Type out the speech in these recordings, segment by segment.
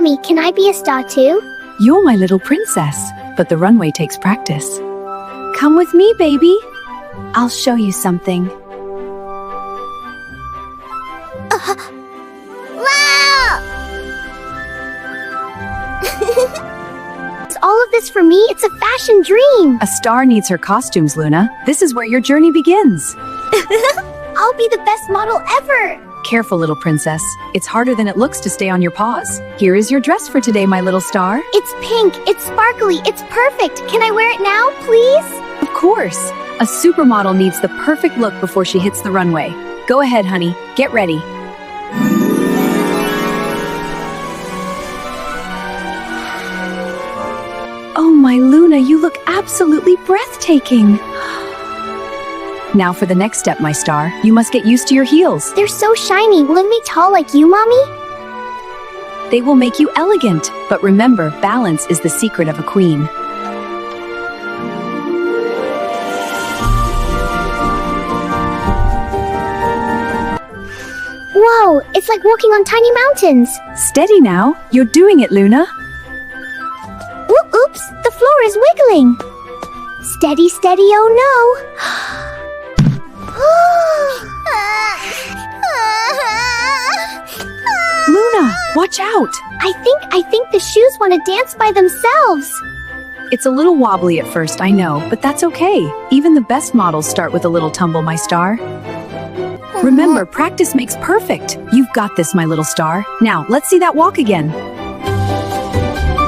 Mommy, can I be a star too? You're my little princess, but the runway takes practice. Come with me, baby. I'll show you something. Wow! Is all of this for me? It's a fashion dream. A star needs her costumes, Luna. This is where your journey begins. I'll be the best model ever. Careful, little princess. It's harder than it looks to stay on your paws. Here is your dress for today, my little star. It's pink, it's sparkly, it's perfect. Can I wear it now, please? Of course. A supermodel needs the perfect look before she hits the runway. Go ahead, honey. Get ready. Oh, my Luna, you look absolutely breathtaking. Now for the next step, my star. You must get used to your heels. They're so shiny. Will it be tall like you, Mommy? They will make you elegant. But remember, balance is the secret of a queen. Whoa, it's like walking on tiny mountains. Steady now. You're doing it, Luna. Oops, the floor is wiggling. Steady, steady, oh no. Luna, watch out! I think the shoes want to dance by themselves. It's a little wobbly at first, I know, but that's okay. Even the best models start with a little tumble, my star. Remember, practice makes perfect. You've got this, my little star. Now, let's see that walk again.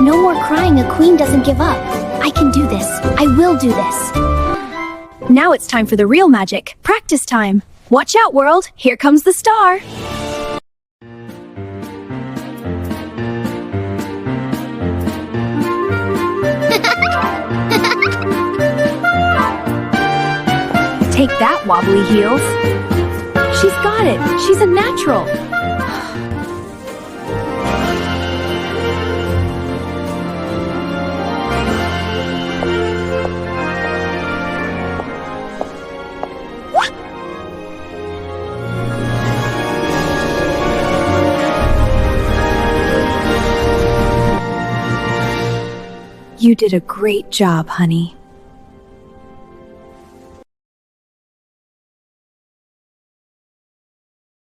No more crying, a queen doesn't give up. I can do this. I will do this. Now it's time for the real magic. Practice time. Watch out, world. Here comes the star. Take that, wobbly heels. She's got it. She's a natural. You did a great job, honey.